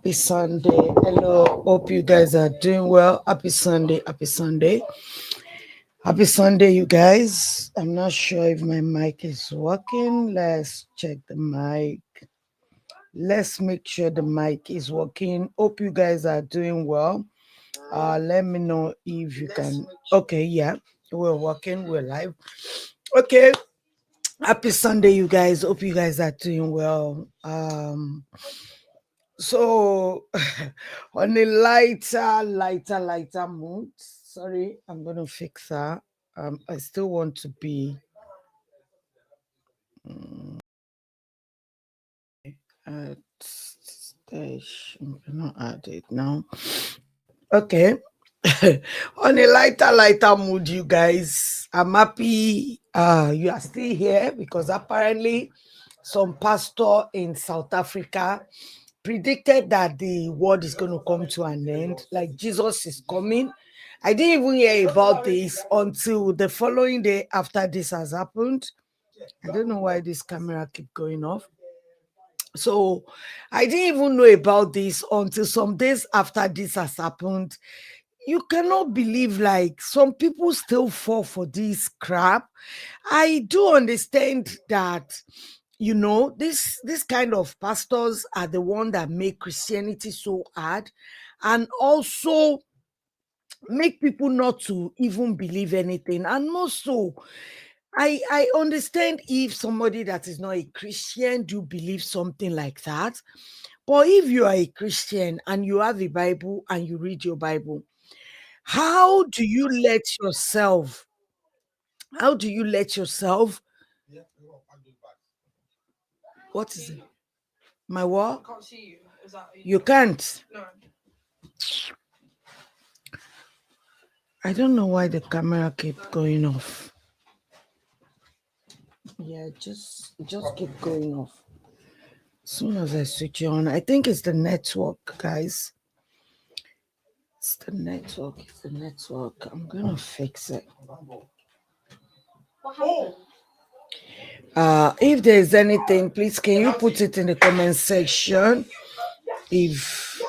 Happy Sunday. Hello. Hope you guys are doing well. Happy Sunday. Happy Sunday. Happy Sunday, you guys. I'm not sure if my mic is working. Let's check the mic. Let's make sure the mic is working. Hope you guys are doing well. Let me know if you can. Okay, yeah. We're working. We're live. Okay. Happy Sunday, you guys. Hope you guys are doing well. So on a lighter mood. Sorry, I'm gonna fix that. I still want to be at stage. I'm gonna add it now. Okay. On a lighter mood, you guys. I'm happy you are still here because apparently some pastor in South Africa predicted that the world is going to come to an end, like Jesus is coming. I didn't even hear about this until the following day after this has happened. I don't know why this camera keep going off. So I didn't even know about this until some days after this has happened. You cannot believe, like, some people still fall for this crap. I do understand that, this kind of pastors are the one that make Christianity so hard, and also make people not to even believe anything. And also, I understand if somebody that is not a Christian do believe something like that. But if you are a Christian and you have a Bible and you read your Bible, how do you let yourself how do you let yourself what is it? My what? Can't see you. Is that You can't. No. I don't know why the camera keeps going off. Yeah, just keep going off. As soon as I switch it on, I think it's the network, guys. It's the network. It's the network. I'm gonna fix it. What happened? If there's anything, please can you put it in the comment section? If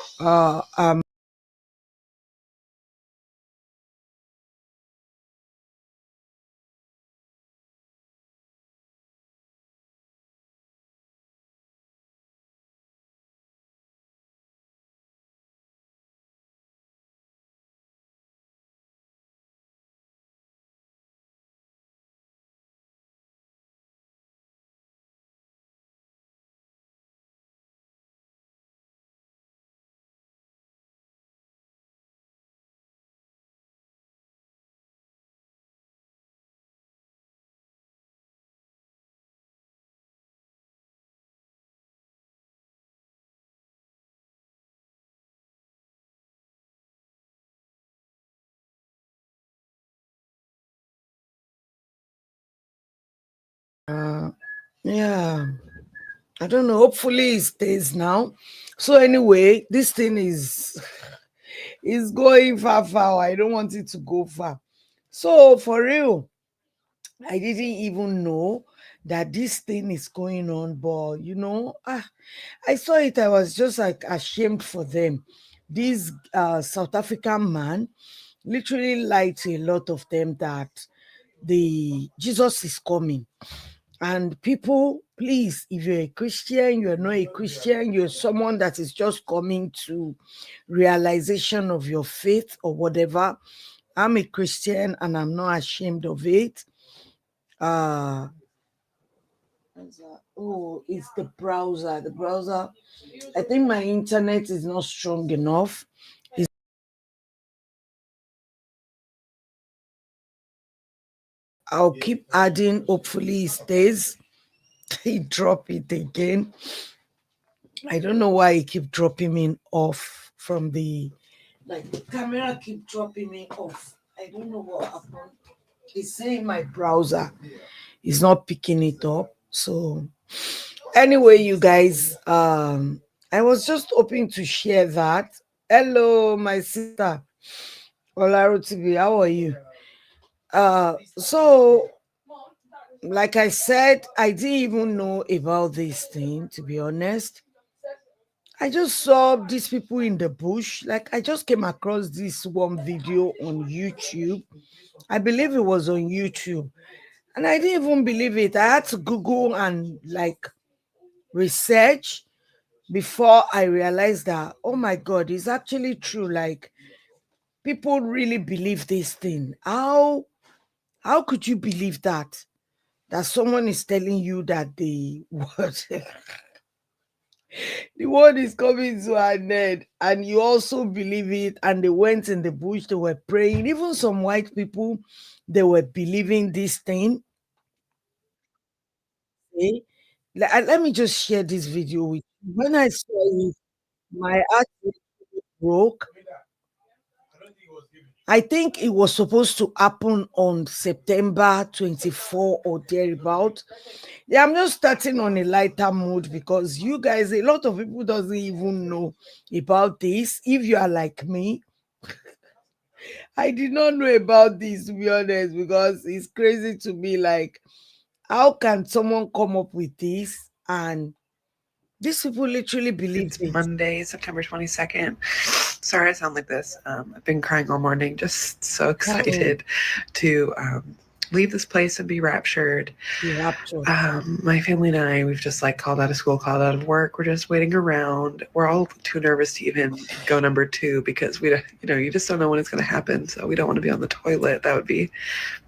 yeah, I don't know. Hopefully it stays now. So anyway, this thing is going far. I don't want it to go far. So for real, I didn't even know that this thing is going on, but I saw it. I was just like ashamed for them. This South African man literally lied to a lot of them that the Jesus is coming. And people, please, if you're a Christian, you're not a Christian, you're someone that is just coming to realization of your faith or whatever. I'm a Christian and I'm not ashamed of it. Uh oh, it's the browser. The browser. I think my internet is not strong enough. I'll keep adding. Hopefully, it stays. He drop it again. I don't know why he keep dropping me off from the the camera keep dropping me off. I don't know what happened. It's saying my browser is not picking it up. So anyway, you guys, I was just hoping to share that. Hello, my sister Olaro TV, how are you? So like I said, I didn't even know about this thing, to be honest. I just saw these people in the bush. Like, I just came across this one video on YouTube. I believe it was on YouTube. And I didn't even believe it. I had to Google and like research before I realized that, oh my God, it's actually true. Like, people really believe this thing. How could you believe that? That someone is telling you that the what the world is coming to an end, and you also believe it, and they went in the bush, they were praying. Even some white people, they were believing this thing. Okay? Let me just share this video with you. When I saw it, my heart really broke. I think it was supposed to happen on September 24 or thereabout. Yeah, I'm just starting on a lighter mood because you guys, a lot of people doesn't even know about this. If you are like me, I did not know about this, to be honest, because it's crazy to me. Like, how can someone come up with this? And these people literally believe It's this. Monday, September 22nd. Sorry I sound like this. I've been crying all morning, just so excited to leave this place and be raptured. The rapture. My family and I, we've just like called out of school, called out of work. We're just waiting around. We're all too nervous to even go number two because we, you just don't know when it's going to happen. So we don't want to be on the toilet. That would be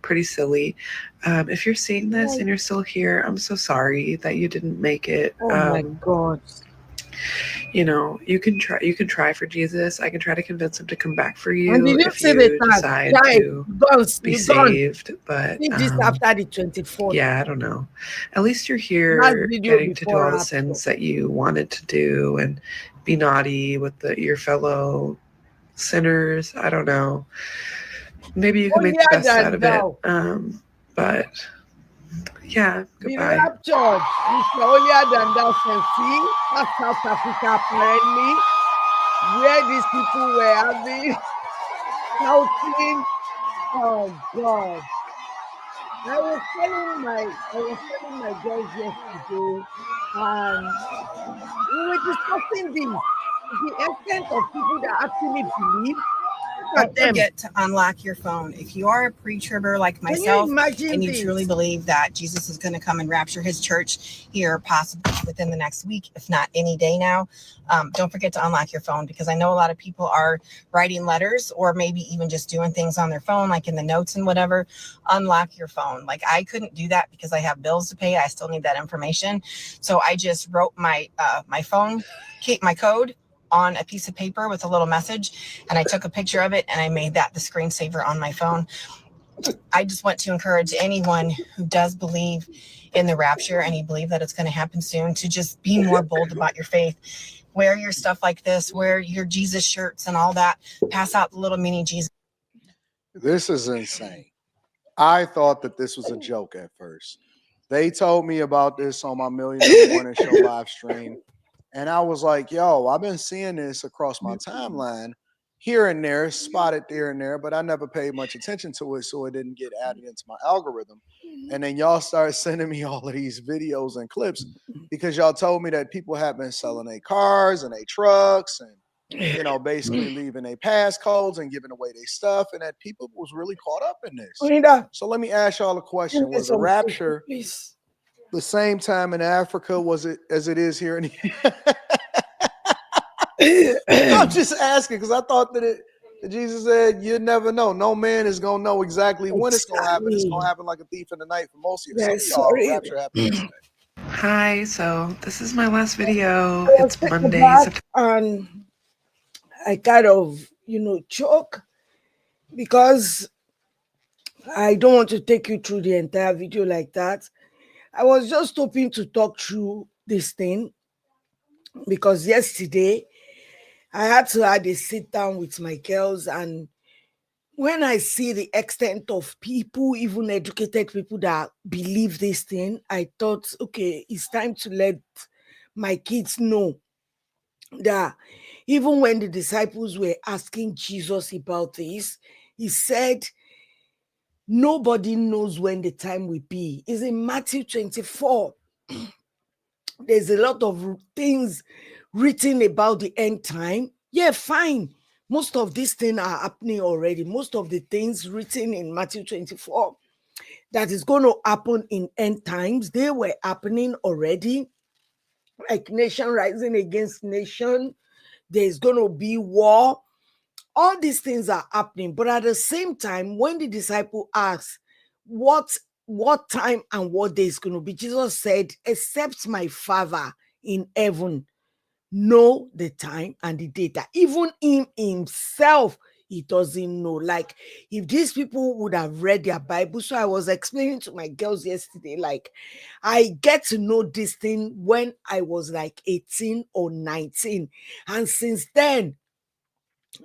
pretty silly. If you're seeing this and you're still here, I'm so sorry that you didn't make it. Oh my God. You can try for Jesus. I can try to convince him to come back for And you did you if see the you tag? decide Guys, to be you gone. saved. But See this after the 24th. yeah, I don't know. At least you're Last here video getting to do before all the rapture. sins that you wanted to do and be naughty with your fellow sinners. I don't know. Maybe you can make the best out of it. But yeah, Be goodbye. raptured. It's holier than thou. See, that's South Africa apparently, where these people were having shouting. Oh God. I was telling my girls yesterday, and we were discussing this. The extent of people that actually believe. Look at Don't them. forget to unlock your phone. If you are a pre-tribber like Can you myself imagine and you this? truly believe that Jesus is going to come and rapture his church here possibly within the next week, if not any day now, don't forget to unlock your phone, because I know a lot of people are writing letters or maybe even just doing things on their phone, like in the notes and whatever. Unlock your phone. Like, I couldn't do that because I have bills to pay. I still need that information. So I just wrote my phone, my code on a piece of paper with a little message, and I took a picture of it and I made that the screensaver on my phone. I just want to encourage anyone who does believe in the rapture and you believe that it's going to happen soon to just be more bold about your faith. Wear your stuff like this, wear your Jesus shirts and all that. Pass out the little mini Jesus. This is insane. I thought that this was a joke at first. They told me about this on my Million in the Morning Show live stream. And I was like, yo, I've been seeing this across my timeline here and there, spotted there and there, but I never paid much attention to it, so it didn't get added into my algorithm. And then y'all started sending me all of these videos and clips because y'all told me that people have been selling their cars and their trucks and basically leaving their passcodes and giving away their stuff, and that people was really caught up in this. So let me ask y'all a question. Was the rapture the same time in Africa was it as it is here in I'm just asking because I thought that Jesus said you never know. No man is gonna know exactly when it's gonna happen. It's gonna happen like a thief in the night for most of you. Some of y'all rapture happened yesterday. Hi, so this is my last video. It's Monday. And I kind of, choke because I don't want to take you through the entire video like that. I was just hoping to talk through this thing because yesterday I had to have a sit down with my girls, and when I see the extent of people, even educated people that believe this thing, I thought, okay, it's time to let my kids know that even when the disciples were asking Jesus about this, he said, nobody knows when the time will be. It's in Matthew 24. There's a lot of things written about the end time. Yeah, fine. Most of these things are happening already. Most of the things written in Matthew 24 that is going to happen in end times, they were happening already, like nation rising against nation. There's going to be war. All these things are happening. But at the same time, when the disciple asked what time and what day is going to be, Jesus said, except my Father in heaven know the time and the data. Even him himself, he doesn't know. Like, if these people would have read their Bible. So I was explaining to my girls yesterday, like, I get to know this thing when I was like 18 or 19. And since then,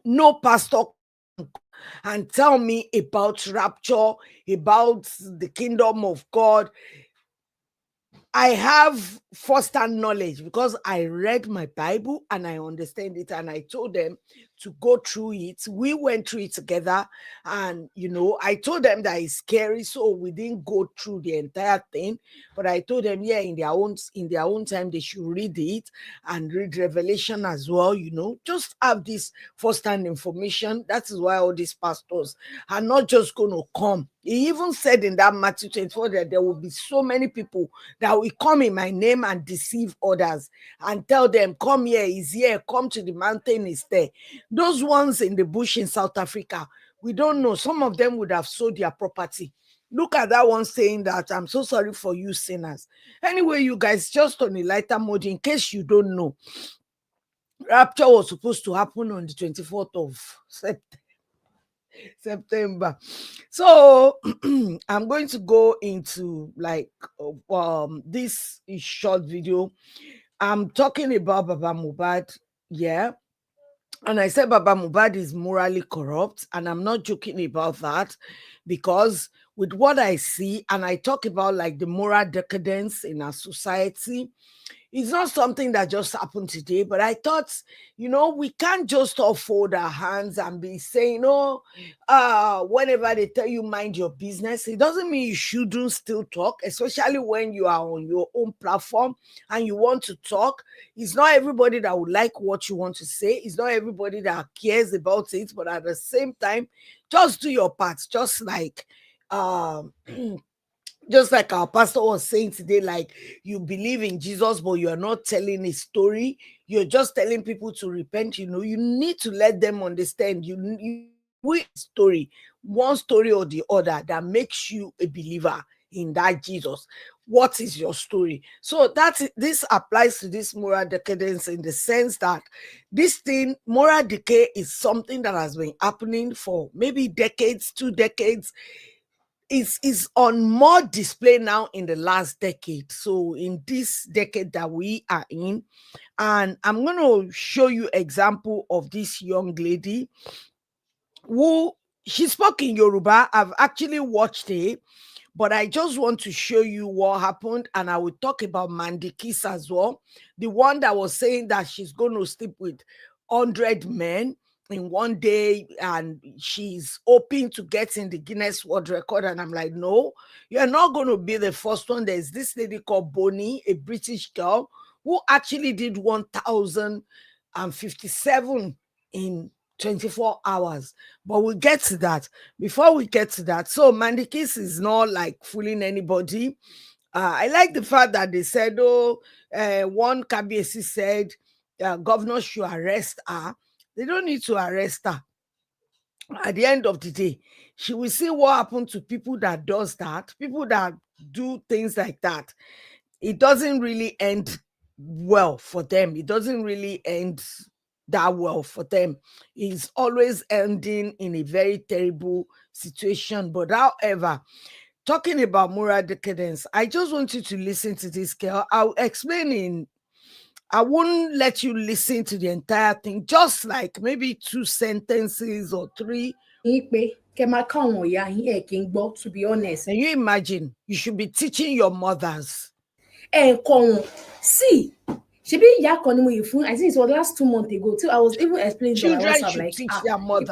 no pastor and tell me about rapture, about the kingdom of God. I have first-hand knowledge because I read my Bible and I understand it, and I told them to go through it. We went through it together, and I told them that it's scary, so we didn't go through the entire thing. But I told them, yeah, in their own time, they should read it and read Revelation as well. Just have this first-hand information. That is why all these pastors are not just going to come. He even said in that Matthew 24 that there will be so many people that will come in my name and deceive others and tell them, come here, he's here, come to the mountain, is there. Those ones in the bush in South Africa, we don't know. Some of them would have sold their property. Look at that one saying that, I'm so sorry for you sinners. Anyway, you guys, just on a lighter mode, in case you don't know, rapture was supposed to happen on the 24th of September. So I'm going to go into like this short video. I'm talking about Baba Mohbad, yeah. And I said Baba Mohbad is morally corrupt, and I'm not joking about that, because with what I see, and I talk about like the moral decadence in our society, it's not something that just happened today. But I thought, we can't just all fold our hands and be saying, whenever they tell you mind your business, it doesn't mean you shouldn't still talk, especially when you are on your own platform and you want to talk. It's not everybody that would like what you want to say. It's not everybody that cares about it. But at the same time, just do your part. Just like just like our pastor was saying today, like, you believe in Jesus, but you're not telling a story. You're just telling people to repent. You need to let them understand. You story, one story or the other, that makes you a believer in that Jesus. What is your story? So this applies to this moral decadence, in the sense that this thing, moral decay, is something that has been happening for maybe decades, 2 decades. Is on more display now in the last decade. So in this decade that we are in, and I'm going to show you example of this young lady who, she spoke in Yoruba. I've actually watched it, but I just want to show you what happened, and I will talk about Mandy Kiss as well, the one that was saying that she's going to sleep with 100 men in one day, and she's hoping to get in the Guinness World Record. And I'm like, no, you're not going to be the first one. There's this lady called Bonnie, a British girl, who actually did 1,057 in 24 hours. But we'll get to that. Before we get to that, so Mandy Kiss is not like fooling anybody. I like the fact that they said, one Kabiesi said governor should arrest her. They don't need to arrest her. At the end of the day, she will see what happened to people that does that, people that do things like that. It doesn't really end well for them. It doesn't really end that well for them. It's always ending in a very terrible situation. But however, talking about moral decadence, I just want you to listen to this girl. I'll explain I won't let you listen to the entire thing, just like maybe 2 sentences or 3. To be honest. Can you imagine? You should be teaching your mothers. See, she be I think it was last 2 months ago too. I was even explaining Children on WhatsApp, should like, teach their mother.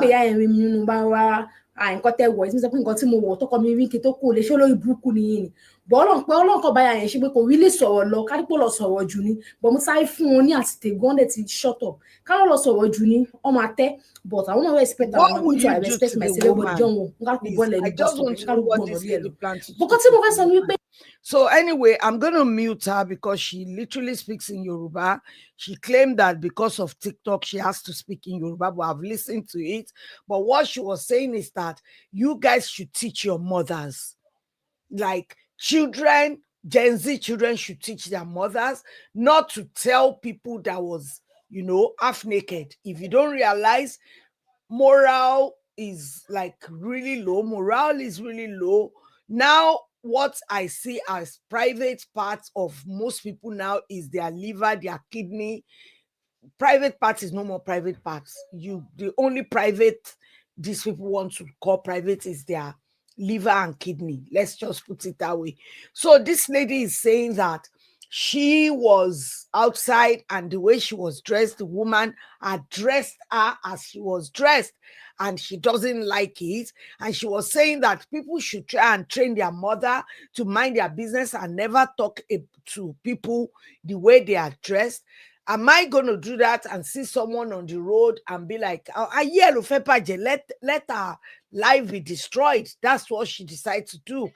but Ọlọ́run kan báyà yẹn ṣe pé kò rí lè sọ̀rọ̀ lọ kárípò lọ sọ̀rọ̀ jù ni but mo sáré fún wọn ní àtìtè gan dẹ̀ ti shut up ká lọ sọ̀rọ̀ jù ni ọmọ àtẹ but àwọn náà respect àwọn What náà will kútu I you do respect to the myself everybody jọ woman? wọn nǹkan kò Please, bọ́ọ̀lù I ẹni bus just stop want ẹ̀ to ká know ló what gbọ́n this ọ̀nà lady lọ plans to do bọ́kọ́ to tí mo the fẹ́ sọ ni woman. wípé. So anyway, I'm going to mute her because she literally speaks in Yoruba. She claimed that because of TikTok, she has to speak in Yoruba, but I've listened to it. But what she was saying is that you guys should teach your mothers. Like children, Gen Z children should teach their mothers not to tell people that was, half naked. If you don't realize, moral is like really low. Morale is really low. Now, what I see as private parts of most people now is their liver, their kidney. Private parts is no more private parts. The only private these people want to call private is their liver and kidney. Let's just put it that way. So this lady is saying that she was outside and the way she was dressed, the woman addressed her as she was dressed and she doesn't like it. And she was saying that people should try and train their mother to mind their business and never talk to people the way they are dressed. Am I going to do that and see someone on the road and be like, let her life be destroyed? That's what she decided to do.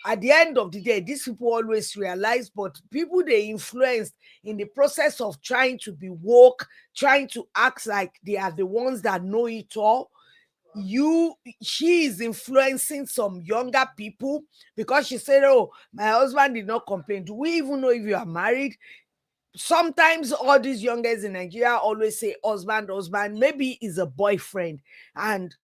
At the end of the day, these people always realize, but people they influenced in the process of trying to be woke, trying to act like they are the ones that know it all. She is influencing some younger people because she said, oh, my husband did not complain. Do we even know if you are married? Sometimes all these young guys in Nigeria always say husband, maybe is a boyfriend. And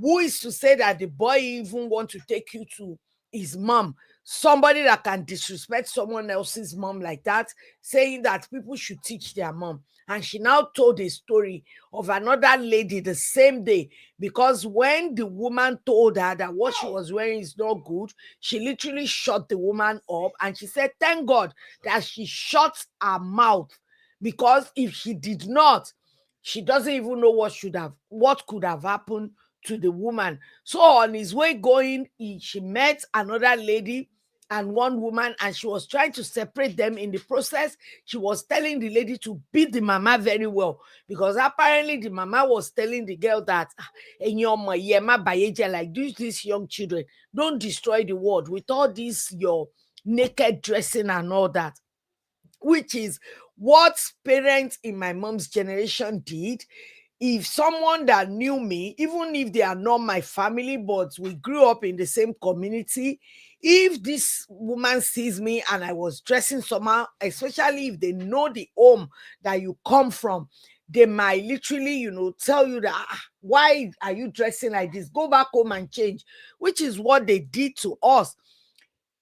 who is to say that the boy even want to take you to his mom? Somebody that can disrespect someone else's mom like that, saying that people should teach their mom. And she now told a story of another lady the same day, because when the woman told her that what she was wearing is not good, she literally shut the woman up. And she said, thank God that she shut her mouth, because if she did not, she doesn't even know what could have happened to the woman. So on his way going, she met another lady and one woman, and she was trying to separate them. In the process, she was telling the lady to beat the mama very well, because apparently the mama was telling the girl that like these young children, don't destroy the world with all this your naked dressing and all that, which is what parents in my mom's generation did. If someone that knew me, even if they are not my family, but we grew up in the same community, if this woman sees me and I was dressing somehow, especially if they know the home that you come from, they might literally, tell you that, why are you dressing like this? Go back home and change, which is what they did to us.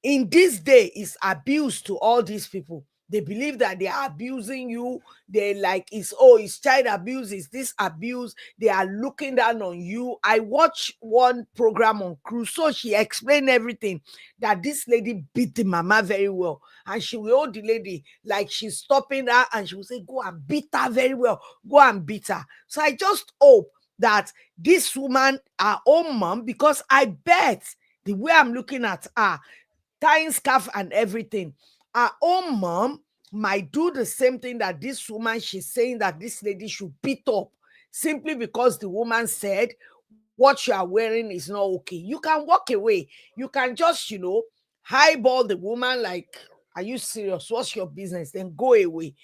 In this day, is abuse to all these people. They believe that they are abusing you. They like, it's child abuse, it's this abuse. They are looking down on you. I watched one program on Cruise, so she explained everything, that this lady beat the mama very well. And she will hold the lady like she's stopping her, and she will say, go and beat her very well. Go and beat her. So I just hope that this woman, her own mom, because I bet the way I'm looking at her, tying scarf and everything, our own mom might do the same thing that this woman, she's saying that this lady should beat up, simply because the woman said what you are wearing is not okay. You can walk away. You can just, highball the woman like, are you serious? What's your business? Then go away.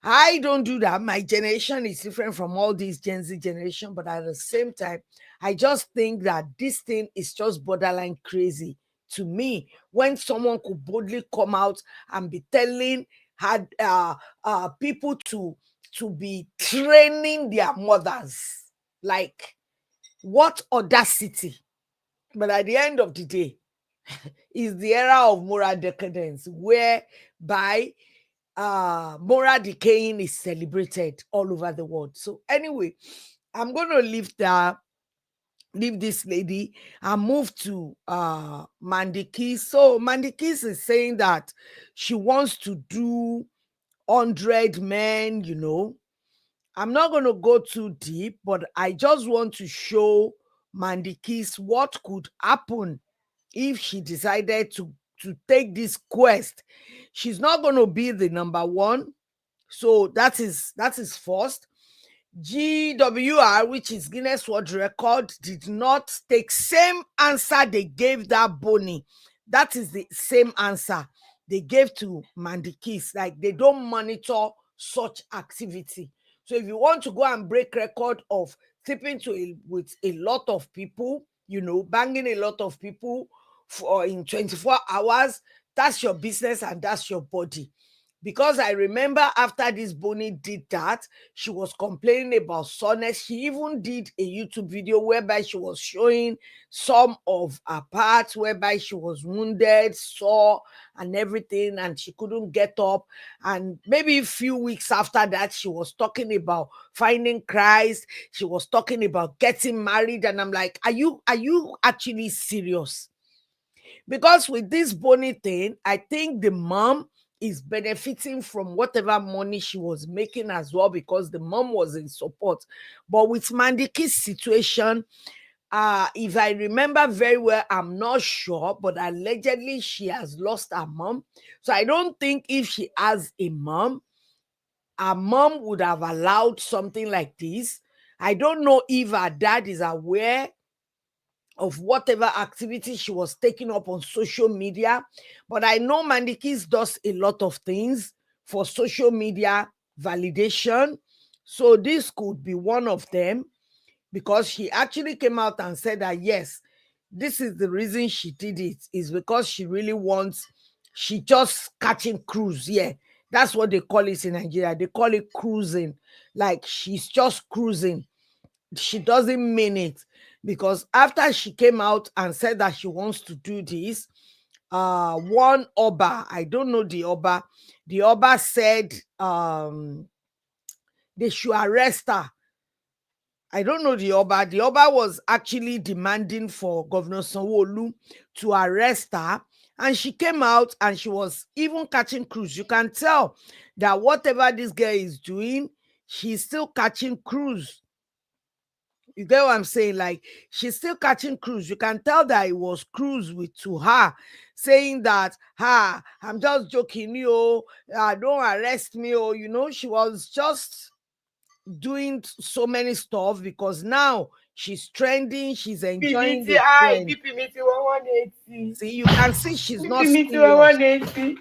I don't do that. My generation is different from all these Gen Z generation, but at the same time, I just think that this thing is just borderline crazy to me. When someone could boldly come out and be telling people to be training their mothers, like, what audacity! But at the end of the day, is the era of moral decadence, whereby moral decaying is celebrated all over the world. So anyway, I'm going to leave this lady and move to Mandy Keys. So Mandy Keys is saying that she wants to do 100 men. I'm not going to go too deep, but I just want to show Mandy Keys what could happen if she decided to take this quest. She's not going to be the number one. So that is first. GWR, which is Guinness World Record, did not take same answer they gave that Bonnie. That is the same answer they gave to Mandy Kiss. Like, they don't monitor such activity. So if you want to go and break record of sleeping with a lot of people, banging a lot of people for in 24 hours, that's your business and that's your body. Because I remember after this Bonnie did that, she was complaining about soreness. She even did a YouTube video whereby she was showing some of her parts, whereby she was wounded, sore, and everything, and she couldn't get up. And maybe a few weeks after that, she was talking about finding Christ. She was talking about getting married. And I'm like, are you actually serious? Because with this Bonnie thing, I think the mom is benefiting from whatever money she was making as well, because the mom was in support. But with Mandiki's situation, if I remember very well, I'm not sure, but allegedly she has lost her mom. So I don't think if she has a mom, her mom would have allowed something like this. I don't know if her dad is aware of whatever activity she was taking up on social media. But I know Mandikis does a lot of things for social media validation. So this could be one of them, because she actually came out and said that, yes, this is the reason she did it, is because she really wants, she just catching cruise. Yeah, that's what they call it in Nigeria. They call it cruising. Like, she's just cruising. She doesn't mean it, because after she came out and said that she wants to do this, one Oba, I don't know the Oba said they should arrest her. I don't know the Oba. The Oba was actually demanding for Governor Sanwo-Olu to arrest her, and she came out and she was even catching cruise. You can tell that whatever this girl is doing, she's still catching cruise. You get what I'm saying? Like, she's still catching cruise. You can tell that it was cruise to her, saying that, I'm just joking, don't arrest me, she was just doing so many stuff, because now she's trending, she's enjoying the trend. BP meeting 180. See, you can see she's not BP meeting serious. 180.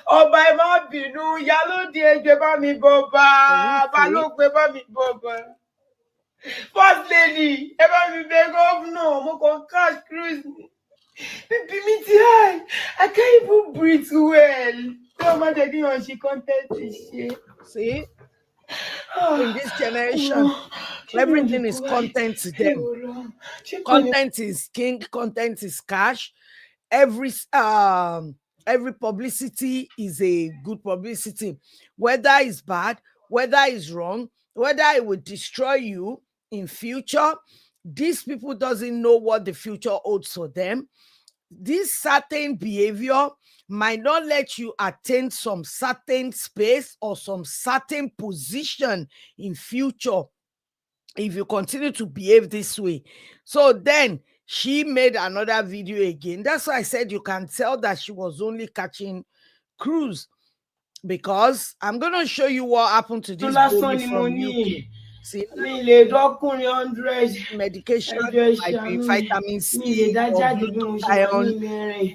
Ọba ẹ má bínú, Ìyálóde ẹgbẹ́ bá mi bọba, Balógun ẹ bá mi bọba. First lady, ẹ bá mi bẹ governor, mo kàn cash cruise. BP meeting high, I can't even breathe well. Tó má jẹ́ kí wọ́n ṣe content ṣe. See? In this generation, everything is content to them. Content is king, content is cash. Every publicity is a good publicity, whether it's bad, whether it's wrong, whether it will destroy you in future. These people doesn't know what the future holds for them. This certain behavior might not let you attain some certain space or some certain position in future if you continue to behave this way. So then she made another video again. That's why I said you can tell that she was only catching cruise, because I'm going to show you what happened to this baby from UK. See, medication might be vitamin C or glutathione.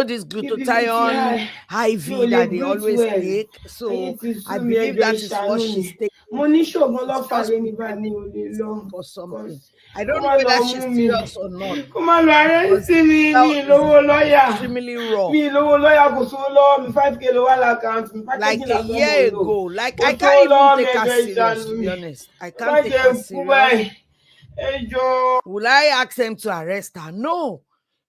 This glutathione IV that they always take. So I believe that is what she's taking. For something. I don't know whether she's serious or not. Extremely raw. Like a year ago. Like, I can't even take her serious, to be honest. I can't take her serious. Will I ask them to arrest her? No.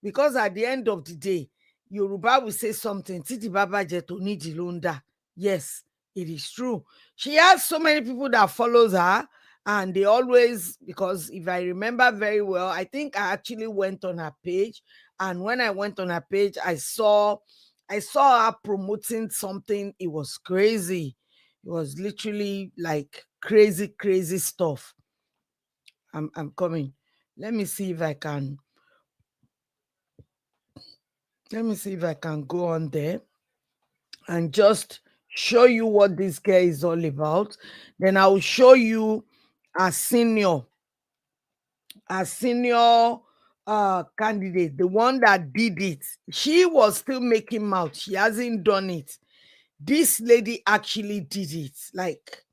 Because at the end of the day, Yoruba will say something. Titi Baba Jeto Nidi Lunda. Yes, it is true. She has so many people that follows her, and they always, because if I remember very well, I think I actually went on her page, and when I went on her page, I saw her promoting something. It was crazy. It was literally like crazy stuff. I'm coming. Let me see if I can Let me see if I can go on there and just show you what this guy is all about. Then I will show you a senior, a senior candidate, the one that did it. She was still making mouth. She hasn't done it. This lady actually did it. Like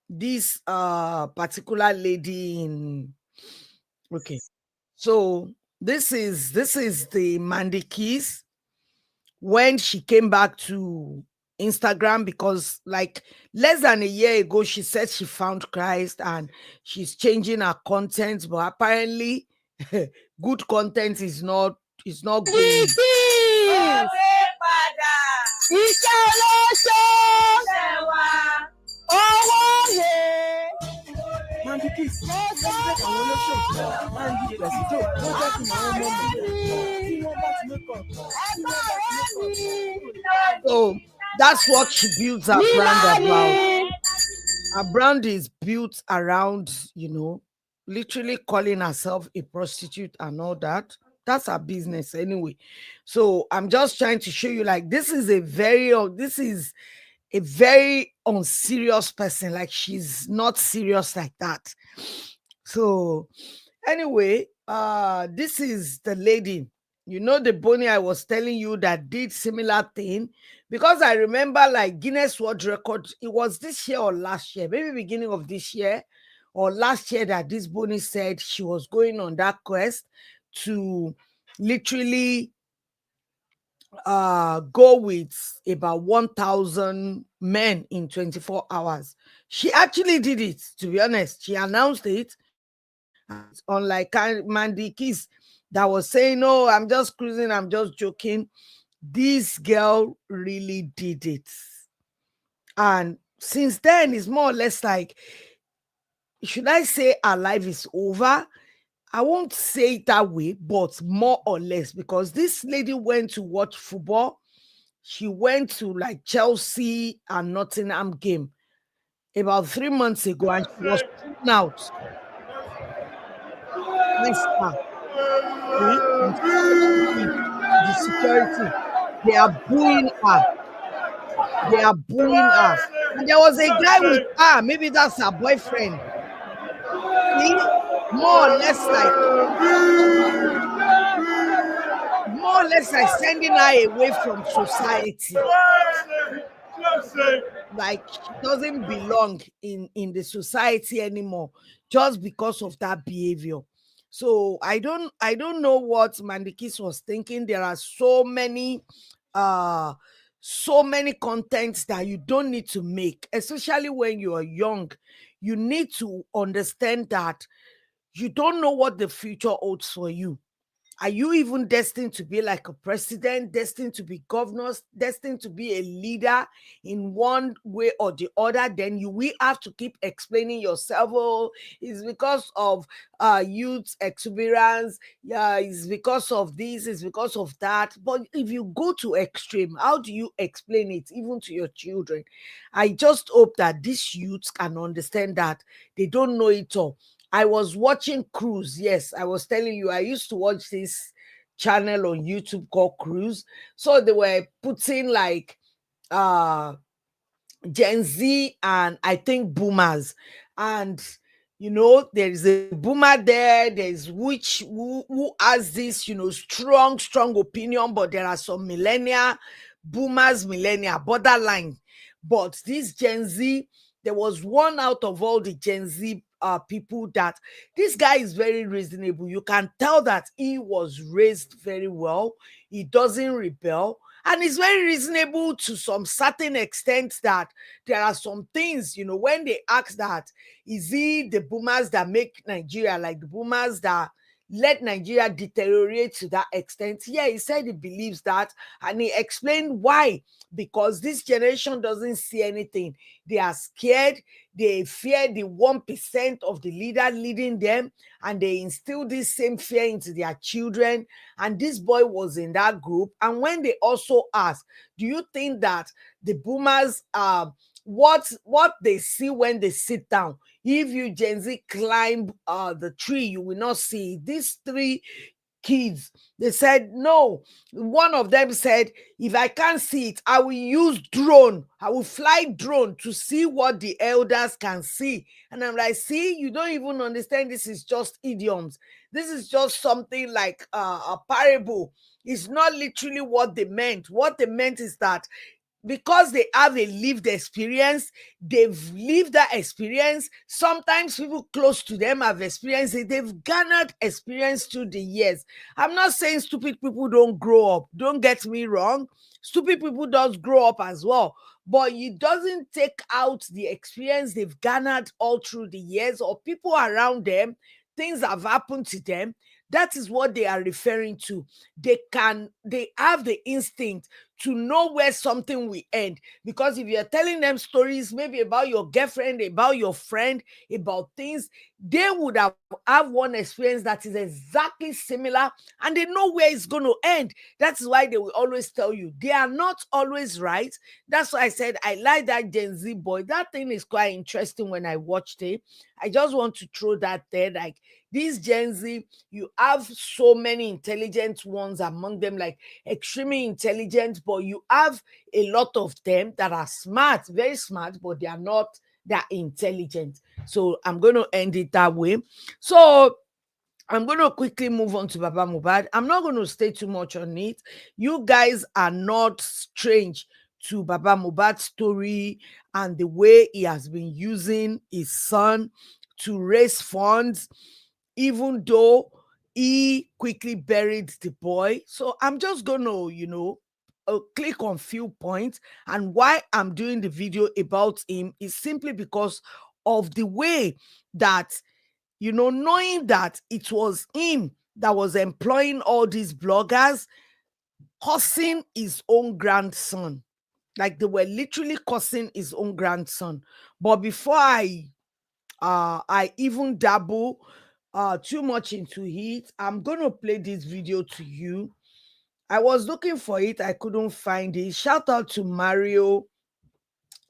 this particular lady in, okay. So this is the Mandy Keys when she came back to Instagram, because like less than a year ago she said she found Christ and she's changing her content, but apparently good content is not going. Mandy Keys, so that's what she builds her brand about. Her brand is built around, literally calling herself a prostitute and all that. That's her business anyway. So I'm just trying to show you, like, this is a very unserious person. Like, she's not serious like that. So anyway, this is the lady, the Bonnie I was telling you that did similar thing, because I remember like Guinness World Record, it was this year or last year, maybe beginning of this year or last year, that this Bonnie said she was going on that quest to literally go with about 1,000 men in 24 hours. She actually did it, to be honest. She announced it. And unlike Mandy Kiss that was saying, "No, I'm just cruising, I'm just joking," this girl really did it. And since then, it's more or less like, should I say her life is over? I won't say it that way, but more or less, because this lady went to watch football. She went to like Chelsea and Nottingham game about 3 months ago, and she was thrown out. Yes, see, and she couldn't leave. The security, they are booing her. They are booing her. And there was a guy with her. Maybe that's her boyfriend. See, more or less like sending her away from society. Like she doesn't belong in the society anymore just because of that behavior. So I don't know what Mandikis was thinking. There are so many contents that you don't need to make, especially when you are young. You need to understand that you don't know what the future holds for you. Are you even destined to be like a president, destined to be governors, destined to be a leader in one way or the other? Then you will have to keep explaining yourself. Oh, it's because of youth exuberance. Yeah, it's because of this, it's because of that. But if you go to extreme, how do you explain it even to your children? I just hope that these youths can understand that they don't know it all. I was watching Cruise. Yes, I was telling you, I used to watch this channel on YouTube called Cruise. So they were putting like uh Gen Z and I think boomers. And there is a boomer there, there's who has this, strong opinion, but there are some millennia, borderline. But this Gen Z, there was one out of all the Gen Z people that this guy is very reasonable. You can tell that he was raised very well. He doesn't rebel. And it's very reasonable to some certain extent, that there are some things, when they ask that, is he the boomers that make Nigeria, like the boomers that let Nigeria deteriorate to that extent? Yeah, he said he believes that, and he explained why. Because this generation doesn't see anything. They are scared. They fear the 1% of the leader leading them, and they instill this same fear into their children. And this boy was in that group. And when they also asked, do you think that the boomers what they see when they sit down, if you Gen Z climb the tree, you will not see this tree. kids. They said, no. One of them said, if I can't see it, I will use drone. I will fly drone to see what the elders can see. And I'm like, see, you don't even understand. This is just idioms. This is just something like a parable. It's not literally what they meant. What they meant is that because they have a lived experience, they've lived that experience. Sometimes people close to them have experienced it. They've garnered experience through the years. I'm not saying stupid people don't grow up. Don't get me wrong. Stupid people does grow up as well. But it doesn't take out the experience they've garnered all through the years, or people around them, things have happened to them. That is what they are referring to. They have the instinct to know where something will end. Because if you're telling them stories, maybe about your girlfriend, about your friend, about things, they would have one experience that is exactly similar, and they know where it's going to end. That's why they will always tell you. They are not always right. That's why I said I like that Gen Z boy. That thing is quite interesting when I watched it. I just want to throw that there. Like, this Gen Z, you have so many intelligent ones among them, like extremely intelligent, but you have a lot of them that are smart, very smart, but they are not that intelligent. So I'm going to end it that way. So I'm going to quickly move on to Baba Mohbad. I'm not going to stay too much on it. You guys are not strange to Baba Mohbad's story and the way he has been using his son to raise funds, even though he quickly buried the boy. So I'm just going to, click on few points. And why I'm doing the video about him is simply because of the way that, knowing that it was him that was employing all these bloggers, cussing his own grandson. Like, they were literally cussing his own grandson. But before I even dabble too much into it, I'm gonna play this video to you. I was looking for it, I couldn't find it. Shout out to Mario.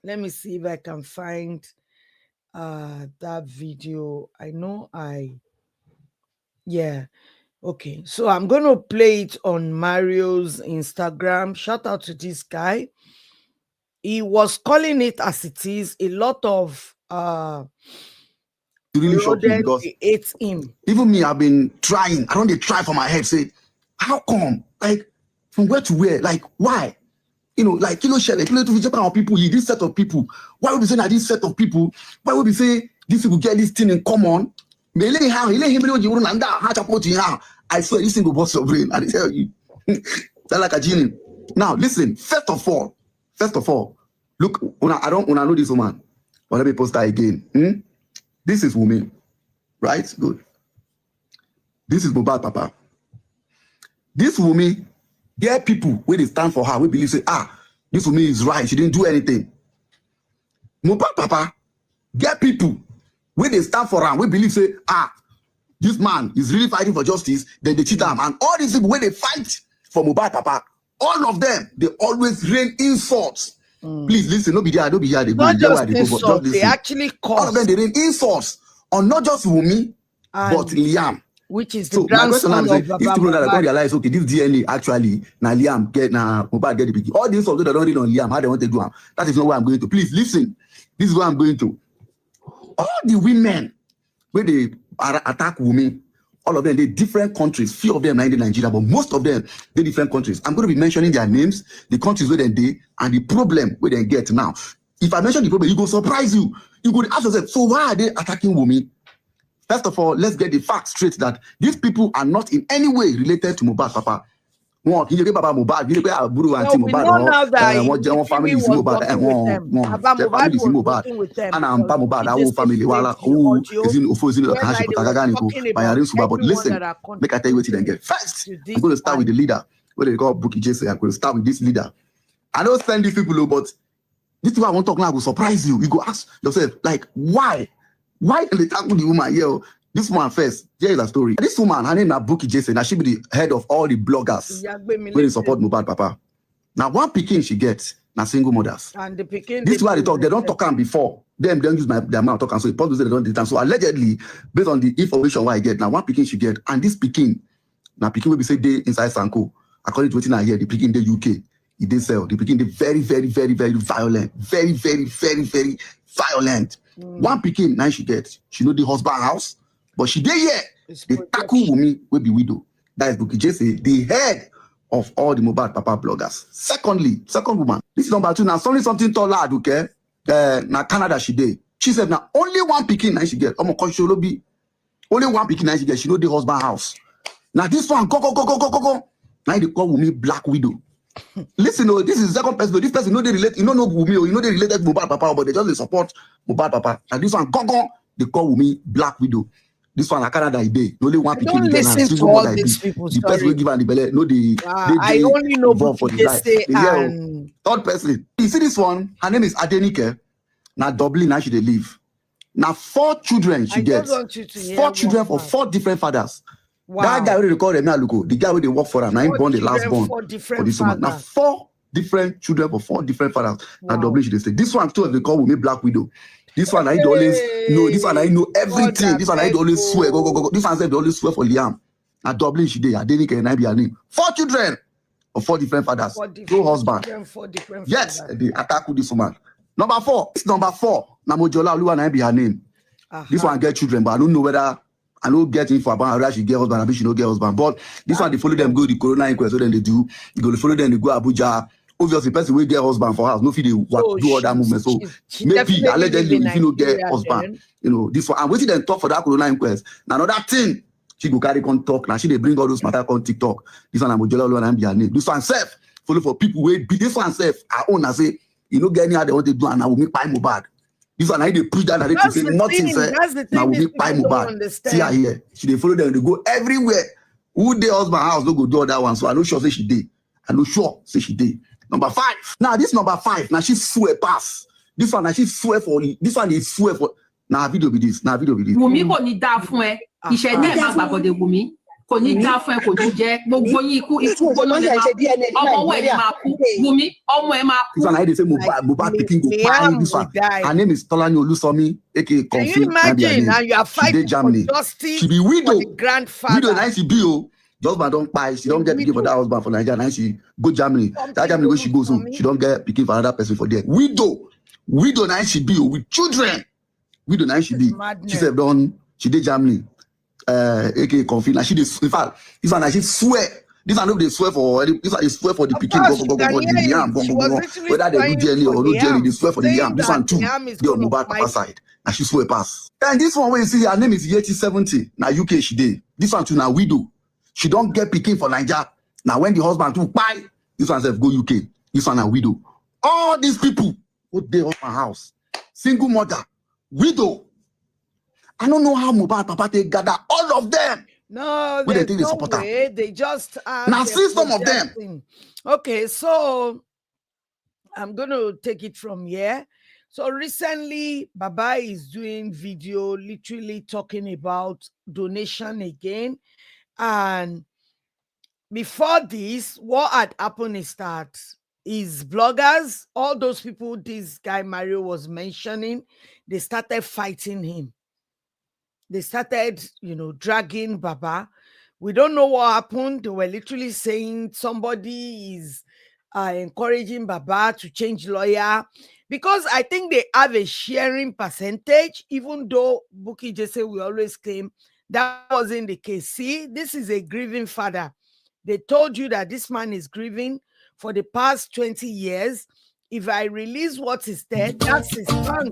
Let me see if I can find that video. Okay, so I'm gonna play it on Mario's Instagram. Shout out to this guy. He was calling it as it is. A lot of really shocked me because they ate him. Even me, I've been trying. I don't try for my head. Say, how come? Like, from where to where? Like, why? Like, share people, this set of people. Why would we say that this set of people? Why would we say these people get this thing in common? I swear, this thing will bust your brain. I tell you. That's like a genie. Now, listen, first of all, look, I don't know this woman. But let me post that again. This is Wumi, right? Good. This is Mohbad Papa. This Wumi, there are people where they stand for her, we believe say, this Wumi is right, she didn't do anything. Mohbad Papa, there are people where they stand for her, we believe say, this man is really fighting for justice, then they cheat him. And all these people, when they fight for Mohbad Papa, all of them, they always rain insults. Please listen, don't be there, they go, not just they insult, they actually cause. All of them, they rain insults on not just Wumi, but Liam. Which is the grandson of Baba Mohbad. If people that don't realize, okay, this DNA actually, now Liam get, Mohbad get the big. All these insults that don't read on Liam, how they want to do them. That is not where I'm going to. Please listen, this is where I'm going to. All the women, where they attack Wumi, all of them, they different countries. Few of them are in Nigeria, but most of them, they different countries. I'm going to be mentioning their names, the countries where they and the problem where they get now. If I mention the problem, it will surprise you. You could ask yourself, so why are they attacking Wumi? First of all, let's get the facts straight that these people are not in any way related to Mohbad Papa. One, can you get Baba Mohbad? You get Aburu and Mohbad? One family is Mohbad. One family is Mohbad. And I'm Mohbad. Our family, who is in Ufozin Kahashi Pataganico by Arin Suba. But listen, make I tell you what you then get. First, I'm going to start with the leader. What they call Bukky Jesse. I'm going to start with this leader. I don't send these people, but this is what I want to talk now will surprise you. You go ask yourself, like, why? Why can they tackle the woman here? This woman first, here is a story. This woman, her name is Bukky Jesse. Now she be the head of all the bloggers when they support Mohbad Papa. Now one pikin she gets, now single mothers. And the pikin, this is why they talk. They don't talk on before. Them don't use their mouth talk on. So they don't do. So allegedly, based on the information I get, now one pikin she get, and this pikin Now, picking will be say they inside Sanko. According to what I hear, the picking the UK, it they sell. The picking the very, very, very, very violent. Very, very, very, very violent. One picking, now she gets. She know the husband house, but she dey here. They tackle woman will be widow. That is Bukky Jesse, the head of all the Mohbad Papa bloggers. Second woman. This is number 2. Now, something tall lad, okay? Now Canada she did. She said now only one picking now she get. Only one picking now she get. She know the husband house. Now this one go. Now they call Wumi Black Widow. Listen, this is the second person. This person know they relate. You don't know Wumi, or you know they related to Mohbad Papa, but they just support Mohbad Papa. And this one go. They call Wumi Black Widow. This one, Canada, only one picking. Don't listen to all these people. The person will give her the belly. No, I only know Bukky Jesse and third person. You see this one? Her name is Adenike. Now Dublin, now she they live. Now 4 children she gets. 4 children for 4 different fathers. Wow. That guy will call them now. Look, the guy where they work for him. Now he born the last born for this woman. Now 4 different children for 4 different fathers. Wow. Now Dublin she they say. This one too they call me Black Widow. This one I always know. This one I know everything. This one I always swear. Go. This one said they always swear for Liam. Now Dublin she did. Adenike and I be her name. 4 children of 4 different fathers. 2 husbands. 4 different yes, they attack with this woman. Number 4. It's number 4. Namojola Oluwa and I be her name. This one get children, but I don't know whether I don't get info about whether she get husband. I bet she don't get husband. But this one they follow them go the corona inquest. So then they do. You go to follow them. They go Abuja. Obviously, person will get husband for house. No feel they do all that movement. So maybe allegedly, if you don't get husband, you know this one. I'm waiting them talk for that corona inquest. Now another thing, she go carry con talk. Now she they bring all those matter on TikTok. This one Namojola Oluwa and be her name. This one self follow for people where be this one self. I own. I say you know get any how they want to do and I will make pie Mohbad. This one I they push that narrative say nothing say now will make pie Mohbad. See her here. She they follow them. They go everywhere. Who they husband house don't go do all that one. So I know sure say she did. I know sure say she did. Number 5. Now this number 5. Now she swear pass. This one now she swear for. This one is swear for. Now video be this. Wumi kò ní dá fún ẹ. Iṣẹ́ ní ẹ̀ máa gbàgbọ́ de Wumi. Kò ní dá fún ẹ kò ní jẹ́. Gbogbo yín ikú gbóná lè máa kú. Ọmọ ẹ̀ máa kú. Wumi ọmọ ẹ̀ máa kú. This one I they say Mohbad picking go find this one. Her name is Tolani Olusomi, aka Can you imagine? Now you are fighting for justice. She be widow. For the grandfather. Widow now she be the husband don't buy. She don't get pikin for that husband for Nigeria. Now she go Germany. That Germany where she goes home, she don't get pikin for another person for there. Widow now she be with children. Widow now she be. She said done. She did Germany. aka conflict. Now she did. In fact, this one now she swear. This one no they swear for. This one they swear for the pikin. The yam. Whether they do jelly or no jelly, they swear for the yam. This one too. They on Mohbad Papa side. Now she swear pass. And this one where you see her name is Yeti 70. Now UK she did. This one too now widow. She don't get picking for Nigeria. Now when the husband to buy, this one says go UK. This one a widow. All these people who they on my house. Single mother, widow. I don't know how Mohbad Papa they gather all of them. No, there's no way. They just now see some of them. Okay, so I'm gonna take it from here. So recently, Baba is doing video, literally talking about donation again. And before this, what had happened is that his bloggers, all those people this guy Mario was mentioning, they started fighting him. They started, dragging Baba. We don't know what happened. They were literally saying somebody is encouraging Baba to change lawyer. Because I think they have a sharing percentage, even though Bukky Jesse will always claim that wasn't the case. See, this is a grieving father. They told you that this man is grieving for the past 20 years. If I release what is there, that's his son.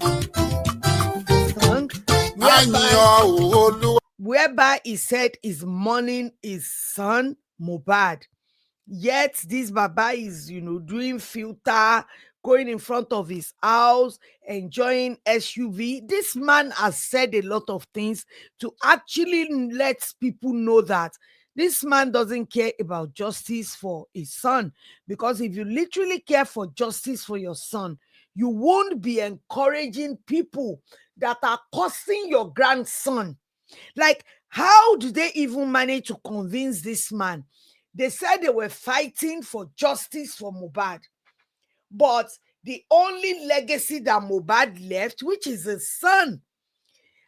Whereby he said he's mourning his son, Mohbad. Yet this Baba is, doing filter, going in front of his house, enjoying SUV. This man has said a lot of things to actually let people know that this man doesn't care about justice for his son. Because if you literally care for justice for your son, you won't be encouraging people that are cussing your grandson. Like, how do they even manage to convince this man? They said they were fighting for justice for Mohbad. But the only legacy that Mohbad left, which is his son,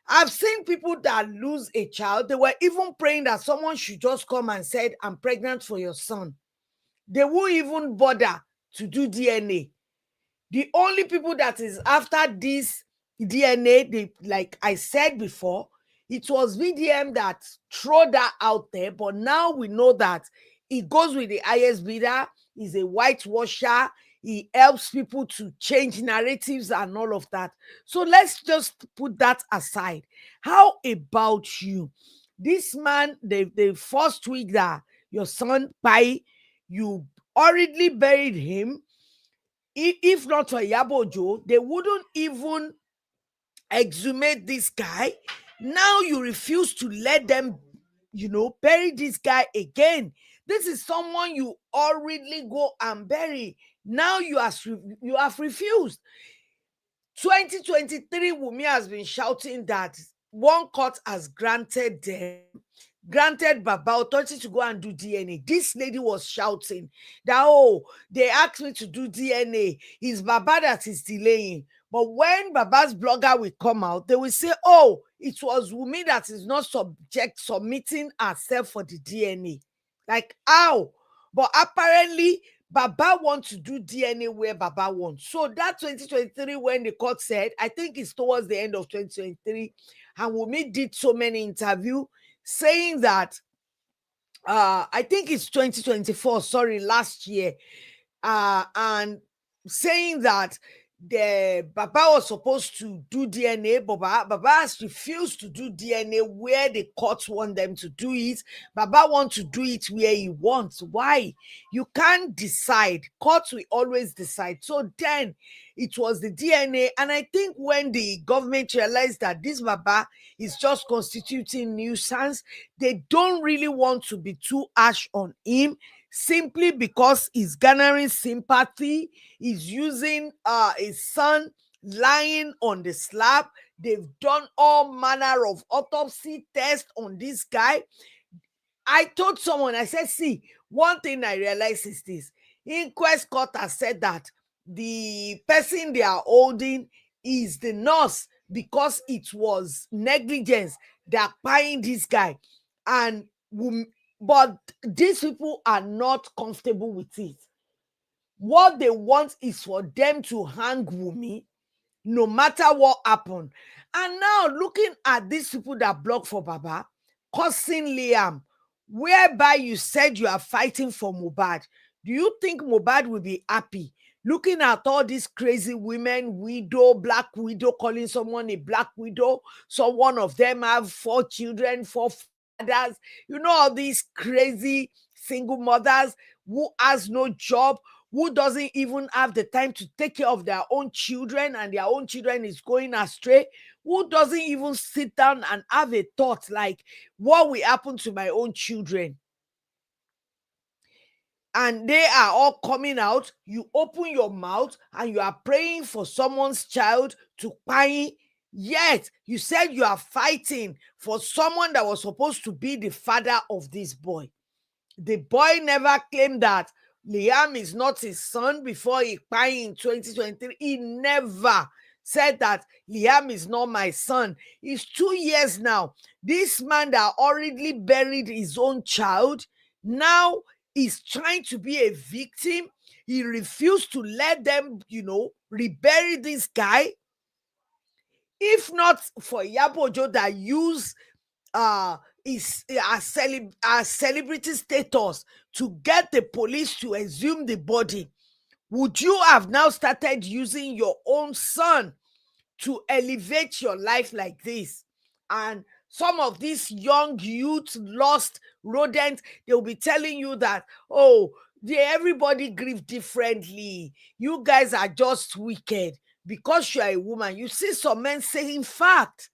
I've seen people that lose a child. They were even praying that someone should just come and said, I'm pregnant for your son. They won't even bother to do DNA. The only people that is after this DNA, they, like I said before, it was VDM that threw that out there. But now we know that it goes with the highest bidder. He's a whitewasher. He helps people to change narratives and all of that. So let's just put that aside. How about you? This man, the first week that your son Pai, you hurriedly buried him. If not for Yabojo, they wouldn't even exhumate this guy. Now you refuse to let them, bury this guy again. This is someone you already go and bury. Now you have refused. 2023, Wumi has been shouting that one court has granted Baba authority to go and do DNA. This lady was shouting that, they asked me to do DNA. It's Baba that is delaying. But when Baba's blogger will come out, they will say, it was Wumi that is not submitting herself for the DNA. Like, how? But apparently, Baba wants to do DNA where Baba wants. So that 2023, when the court said, I think it's towards the end of 2023, and Wumi did so many interviews saying that, I think it's 2024, sorry, last year, and saying that the Baba was supposed to do DNA, but Baba has refused to do DNA where the courts want them to do it. Baba wants to do it where he wants. Why? You can't decide. Courts will always decide. So then it was the DNA. And I think when the government realized that this Baba is just constituting nuisance, they don't really want to be too harsh on him, simply because he's garnering sympathy. He's using his son lying on the slab. They've done all manner of autopsy tests on this guy. I told someone, I said, see, one thing I realized is this. Inquest court has said that the person they are holding is the nurse because it was negligence. They're buying this guy. But these people are not comfortable with it. What they want is for them to hang Wumi no matter what happened. And now looking at these people that block for Baba, cussing Liam, whereby you said you are fighting for Mohbad. Do you think Mohbad will be happy? Looking at all these crazy women, widow, black widow, calling someone a black widow. So one of them have 4 children, 4 fathers. All these crazy single mothers who has no job, who doesn't even have the time to take care of their own children, and their own children is going astray, who doesn't even sit down and have a thought like, what will happen to my own children? And they are all coming out. You open your mouth and you are praying for someone's child to cry. Yet you said you are fighting for someone that was supposed to be the father of this boy. The boy never claimed that Liam is not his son before he died in 2023. He never said that Liam is not my son. It's 2 years now. This man that already buried his own child now is trying to be a victim. He refused to let them, rebury this guy. If not for Yabojo that used celebrity status to get the police to exhume the body, would you have now started using your own son to elevate your life like this? And some of these young youth lost rodents, they'll be telling you that, everybody grieve differently. You guys are just wicked because you are a woman. You see some men saying fact.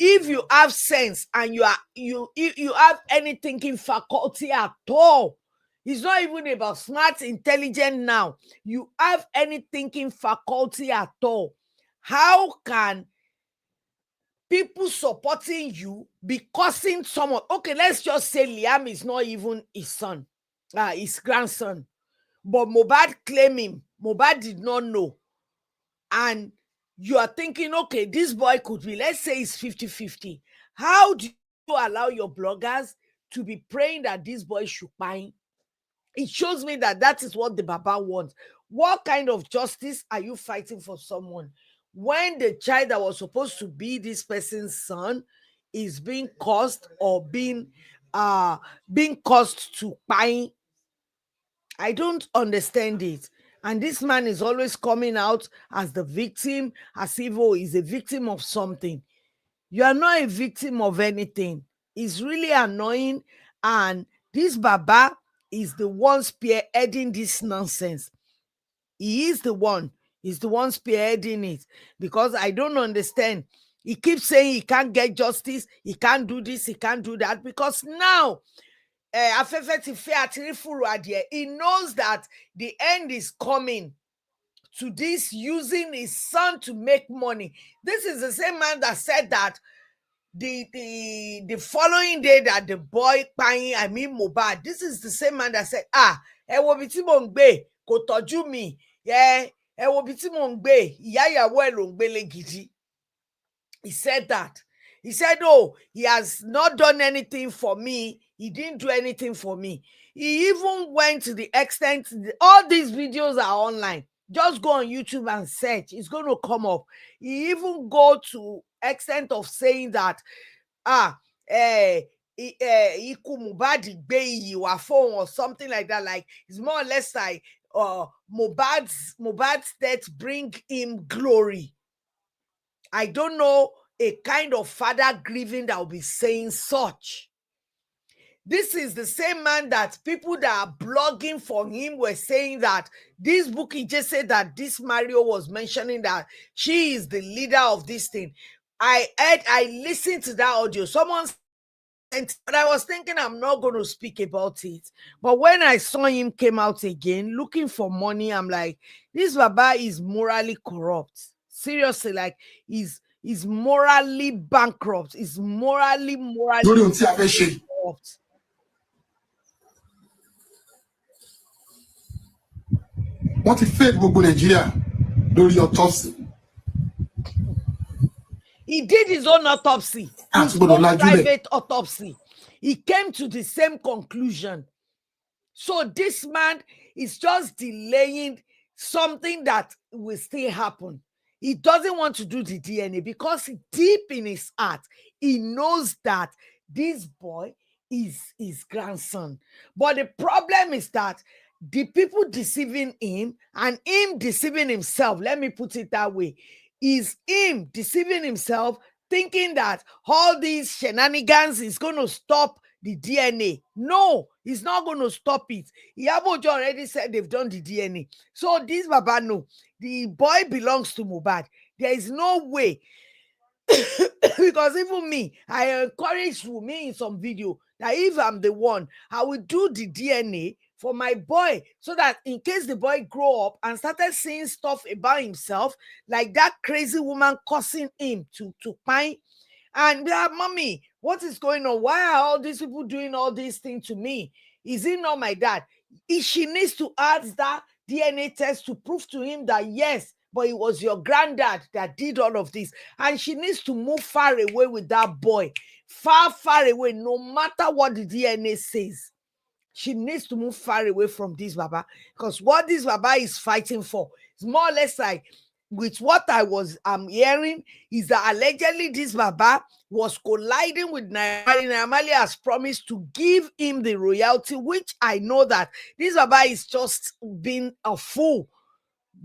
If you have sense and you have any thinking faculty at all, it's not even about smart, intelligent now. You have any thinking faculty at all. How can people supporting you be cussing someone? Okay, let's just say Liam is not even his son, his grandson. But Mohbad claimed him. Mohbad did not know. And you are thinking, okay, this boy could be, let's say it's 50-50. How do you allow your bloggers to be praying that this boy should pine? It shows me that that is what the Baba wants. What kind of justice are you fighting for someone when the child that was supposed to be this person's son is being caused or being caused to pine? I don't understand it. And this man is always coming out as the victim, as if he's a victim of something. You are not a victim of anything. It's really annoying. And this Baba is the one spearheading this nonsense. He is the one. He's the one spearheading it. Because I don't understand. He keeps saying he can't get justice. He can't do this. He can't do that. Because now, he knows that the end is coming to this using his son to make money. This is the same man that said that the following day that the boy paying, I mean Mohbad, this is the same man that said, ẹ wo bí tí mò ń gbé, kò tọ́jú mi, ẹ wo bí tí mò ń gbé, ìyá ìyàwó ẹ̀ ló ń gbélé gidi. He said that. He said, oh, he has not done anything for me. He didn't do anything for me. He even went to the extent, all these videos are online. Just go on YouTube and search. It's going to come up. He even go to extent of saying that, Iku Mohbad gbé iyì wá fóun or something like that. Like, it's more or less like Mohbad's death bring him glory. I don't know a kind of father grieving that will be saying such. This is the same man that people that are blogging for him were saying that this book, he just said that this Mario was mentioning that she is the leader of this thing. I listened to that audio. Someone sent, but I was thinking I'm not going to speak about it. But when I saw him came out again looking for money, I'm like, this Baba is morally corrupt. Seriously, like he's morally bankrupt. He's morally corrupt. What if faith gbogbo Nigeria lórí autopsy? He did his own autopsy, his own private autopsy. He came to the same conclusion. So this man is just delaying something that will still happen. He doesn't want to do the DNA because deep in his heart, he knows that this boy is his grandson. But the problem is that the people deceiving him and him deceiving himself, let me put it that way, is him deceiving himself, thinking that all these shenanigans is going to stop the DNA. No, he's not going to stop it. Iyabo Ojo already said they've done the DNA. So this Baba, no, the boy belongs to Mohbad. There is no way. Because even me, I encouraged me in some video that if I'm the one, I will do the DNA for my boy so that in case the boy grow up and started saying stuff about himself, like that crazy woman cussing him to pine, and be like, mommy, what is going on? Why are all these people doing all these things to me? Is it not my dad? She needs to add that DNA test to prove to him that yes, but it was your granddad that did all of this. And she needs to move far away with that boy. Far, far away, no matter what the DNA says. She needs to move far away from this Baba. Because what this Baba is fighting for is more or less like, with what I'm hearing, is that allegedly this Baba was colliding with Naira Marley. Naira Marley has promised to give him the royalty, which I know that this Baba is just being a fool.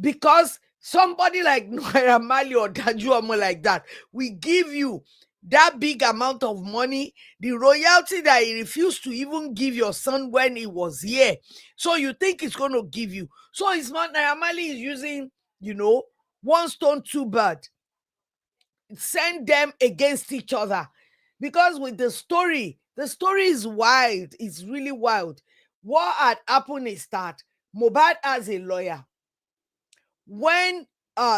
Because somebody like Naira Marley or Daju Omo like that, we give you that big amount of money, the royalty that he refused to even give your son when he was here. So you think he's going to give you. So it's not, Naira Marley is using, one stone, two birds. Send them against each other. Because with the story is wild. It's really wild. What had happened is that Mohbad has a lawyer. When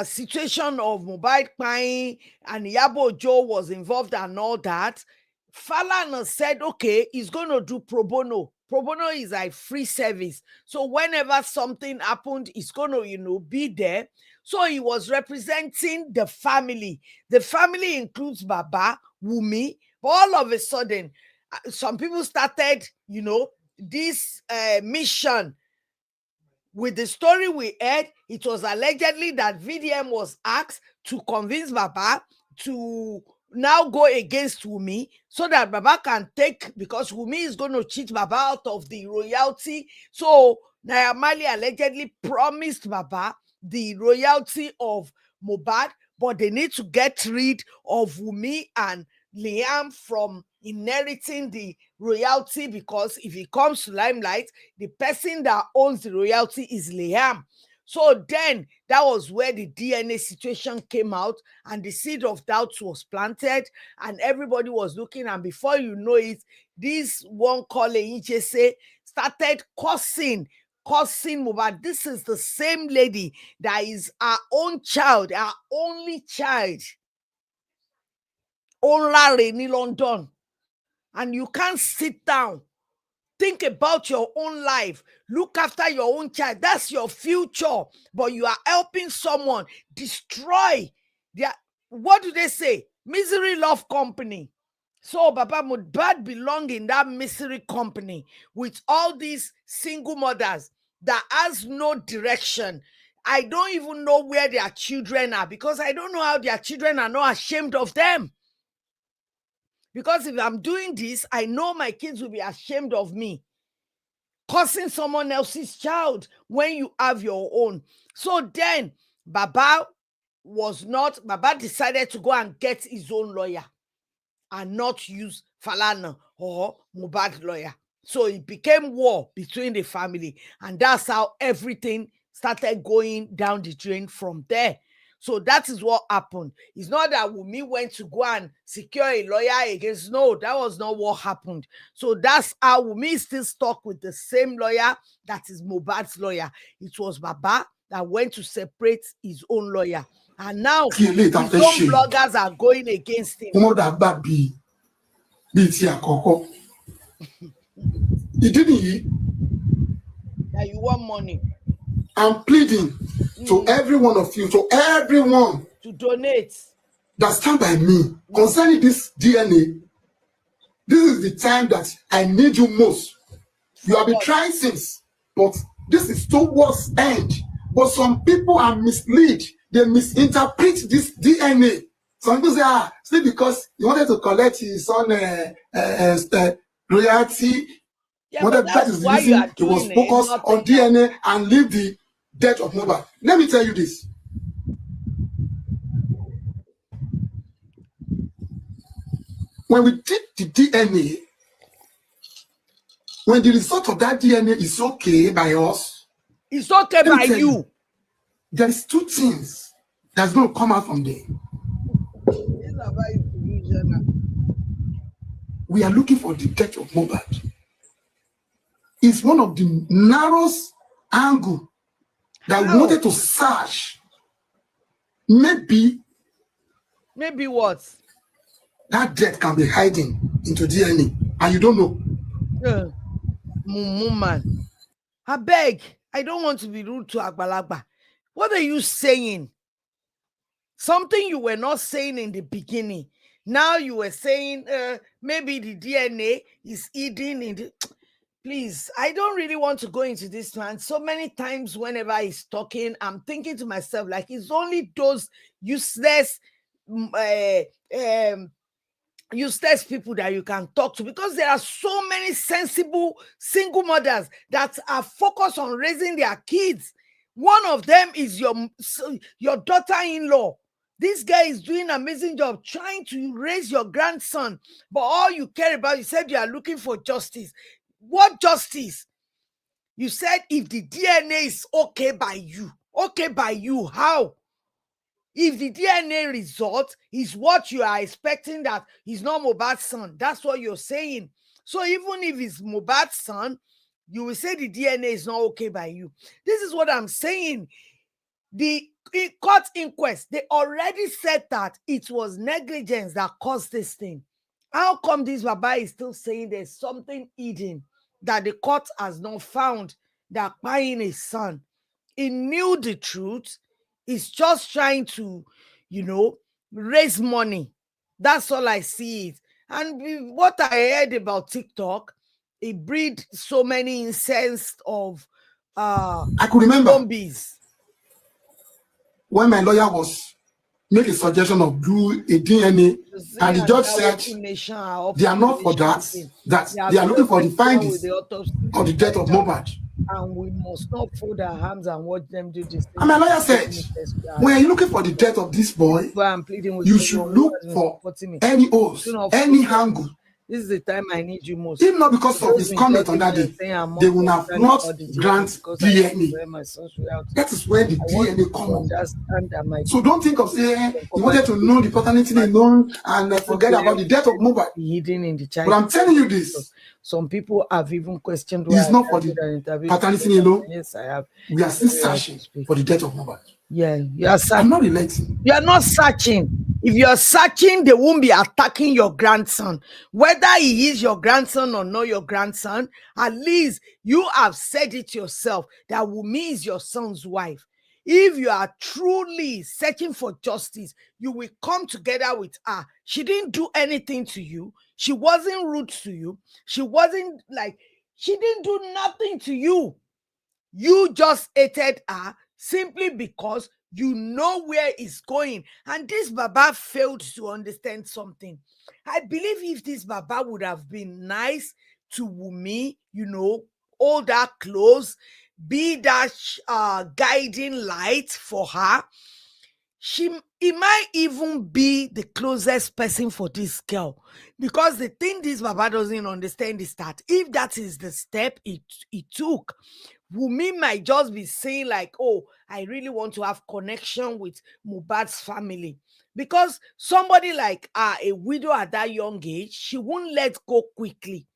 situation of Mohbad crying and Iyabo Ojo was involved and all that, Falana said, okay, he's going to do pro bono. Pro bono is like free service. So whenever something happened, he's going to, be there. So he was representing the family. The family includes Baba, Wumi, but all of a sudden, some people started, this mission. With the story we heard, it was allegedly that VDM was asked to convince Baba to now go against Wumi so that Baba can take, because Wumi is going to cheat Baba out of the royalty. So Naira Marley allegedly promised Baba the royalty of Mohbad, but they need to get rid of Wumi and Liam from inheriting the royalty, because if it comes to limelight, the person that owns the royalty is Liam. So then that was where the DNA situation came out and the seed of doubt was planted and everybody was looking, and before you know it, this one called Eyichese started cussing Mohbad. This is the same lady that is our own child, our only child, Olare in London. And you can't sit down, think about your own life, look after your own child. That's your future. But you are helping someone destroy their, what do they say? Misery love company. So Baba Mohbad belong in that misery company with all these single mothers that has no direction. I don't even know where their children are, because I don't know how their children are not ashamed of them. Because if I'm doing this, I know my kids will be ashamed of me. Cussing someone else's child when you have your own. So then Baba decided to go and get his own lawyer and not use Falana or Mohbad lawyer. So it became war between the family, and that's how everything started going down the drain from there. So that is what happened. It's not that Wumi went to go and secure a lawyer against. No, that was not what happened. So that's how Wumi is still stuck with the same lawyer that is Mohbad's lawyer. It was Baba that went to separate his own lawyer. And now his own bloggers are going against him. That you want money. I'm pleading to every one of you, to everyone to donate that stand by me concerning this DNA. This is the time that I need you most. You have been trying since, but this is towards end. But some people are misled. They misinterpret this DNA. Some people say, see, because he wanted to collect his own royalty. Yeah, but that is the reason he was focused on DNA and leave the death of Mohbad. Let me tell you this. When we did the DNA, when the result of that DNA is okay by us, it's okay by you. There is two things that's going to come out from there. We are looking for the death of Mohbad. It's one of the narrowest angle that we wanted to search. Maybe what? That death can be hiding into DNA, and you don't know. Man, I beg. I don't want to be rude to Agbalagba. What are you saying? Something you were not saying in the beginning. Now you were saying maybe the DNA is hidden in the... Please, I don't really want to go into this, man. So many times whenever he's talking, I'm thinking to myself, like, it's only those useless people that you can talk to, because there are so many sensible single mothers that are focused on raising their kids. One of them is your daughter-in-law. This guy is doing an amazing job trying to raise your grandson, but all you care about, you said you are looking for justice. What justice? You said if the DNA is okay by you. Okay by you, how? If the DNA result is what you are expecting, that he's not Mohbad's son, that's what you're saying. So even if it's Mohbad's son, you will say the DNA is not okay by you. This is what I'm saying. The court inquest, they already said that it was negligence that caused this thing. How come this Baba is still saying there's something hidden that the court has not found, that buying his son? He knew the truth. He's just trying to, raise money. That's all I see it. And what I heard about TikTok, it breed so many incest of I could remember zombies. When my lawyer was make a suggestion of do a DNA, and the judge said they are not for that, that they are looking for the findings of the death of Mohbad. And we must not fold our hands and watch them do this. And my lawyer said, when you're looking for the death of this boy, you should look for any oath, any angle. This is the time I need you most. If not because of his comment on that day, they will have not grant DNA. That is where the DNA comes. So don't think of saying you wanted to know the paternity alone and forget about the death of Mohbad. Hidden in the child. But I'm telling you this. Some people have even questioned why it's not for the paternity alone. Yes, I have. We are still searching for the death of Mohbad. Yeah, you are searching. I'm not relating. You are not searching. If you are searching, they won't be attacking your grandson. Whether he is your grandson or not your grandson, at least you have said it yourself that Wunmi is your son's wife. If you are truly searching for justice, you will come together with her. She didn't do anything to you. She wasn't rude to you. She didn't do nothing to you. You just hated her simply because you know where it's going. And this Baba failed to understand something. I believe if this Baba would have been nice to Wunmi, hold her close, be that guiding light for her, he might even be the closest person for this girl. Because the thing this Baba doesn't understand is that if that is the step he took, Wunmi might just be saying like, oh, I really want to have connection with Mohbad's family. Because somebody like a widow at that young age, she won't let go quickly.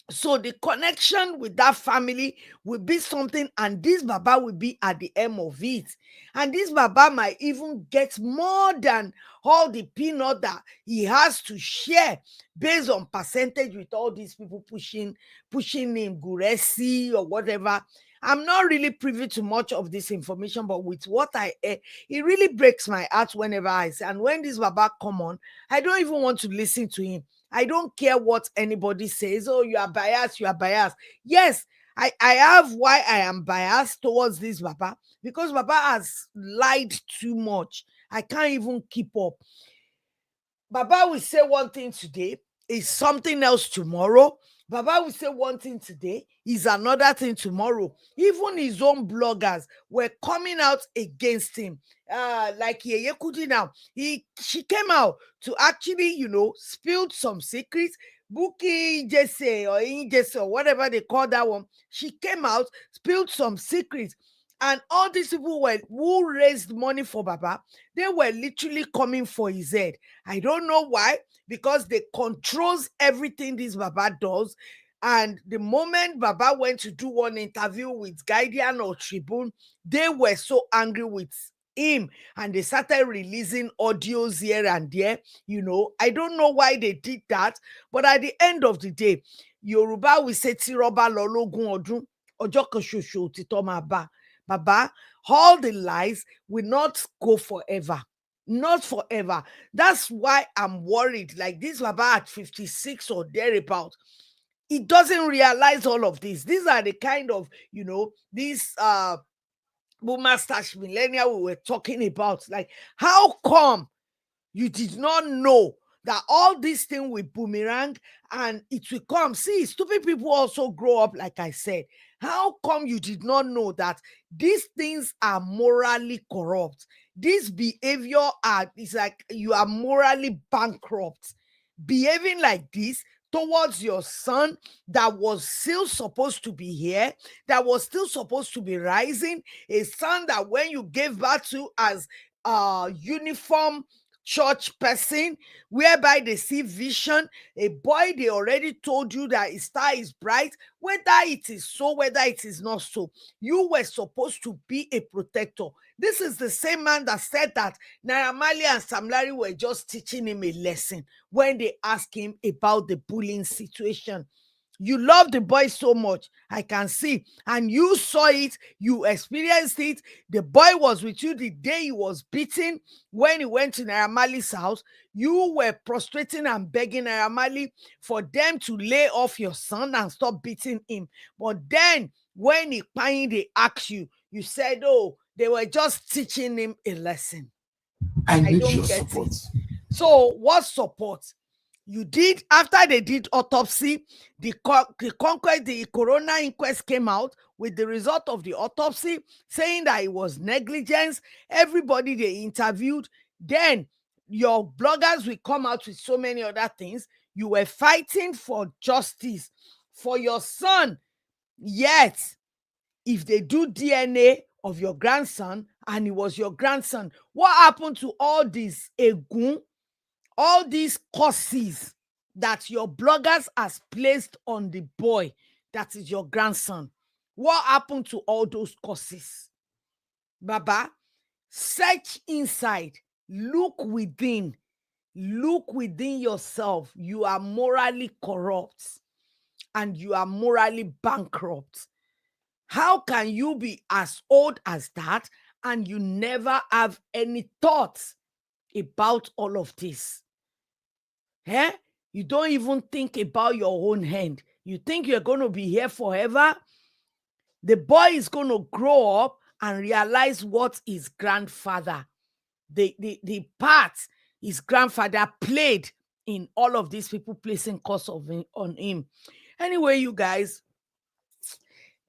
So the connection with that family will be something, and this Baba will be at the end of it. And this Baba might even get more than all the peanut that he has to share based on percentage with all these people pushing him, Guresi or whatever. I'm not really privy to much of this information, but with what I hear, it really breaks my heart whenever I say. And when this Baba come on, I don't even want to listen to him. I don't care what anybody says. Oh, you are biased. You are biased. Yes, I have why I am biased towards this Baba, because Baba has lied too much. I can't even keep up. Baba will say one thing today, is something else tomorrow. Baba will say one thing today, is another thing tomorrow. Even his own bloggers were coming out against him. Like Yeye Kudi now, she came out to actually, spilled some secrets. Buki Jesse or Jesse or whatever they call that one. She came out, spilled some secrets. And all these people who raised money for Baba, they were literally coming for his head. I don't know why, because they controls everything this Baba does. And the moment Baba went to do one interview with Guardian or Tribune, they were so angry with him and they started releasing audios here and there. I don't know why they did that, but at the end of the day, Yoruba will say Tiroba lologun odun, ojo kan ṣoṣo òtítọ́ máa bá. Baba, all the lies will not go forever. Not forever. That's why I'm worried. Like this Baba at 56 or thereabout, he doesn't realize all of this. These are the kind of, these boomer stash millennial we were talking about. Like, how come you did not know that all these things will boomerang and it will come? See, stupid people also grow up, like I said. How come you did not know that these things are morally corrupt? This behavior is like you are morally bankrupt. Behaving like this towards your son that was still supposed to be here, that was still supposed to be rising, a son that when you gave birth to as a uniform church person, whereby they see vision, a boy they already told you that his star is bright, whether it is so, whether it is not so, you were supposed to be a protector. This is the same man that said that Naira Marley and Sam Larry were just teaching him a lesson when they asked him about the bullying situation. You love the boy so much. I can see. And you saw it. You experienced it. The boy was with you the day he was beaten. When he went to Naira Marley's house, you were prostrating and begging Naira Marley for them to lay off your son and stop beating him. But then when they asked you, you said, oh, they were just teaching him a lesson. I need your support. So what support? You did after they did autopsy, the corona inquest came out with the result of the autopsy saying that it was negligence. Everybody they interviewed, then your bloggers will come out with so many other things. You were fighting for justice for your son. Yet, if they do DNA of your grandson and it was your grandson, what happened to all these egun, all these curses that your bloggers has placed on the boy that is your grandson? What happened to all those curses? Baba, search inside, look within yourself. You are morally corrupt and you are morally bankrupt. How can you be as old as that and you never have any thoughts about all of this? You don't even think about your own hand. You think you're going to be here forever? The boy is going to grow up and realize what his grandfather, the part his grandfather played in all of these people placing curse on him. Anyway, you guys,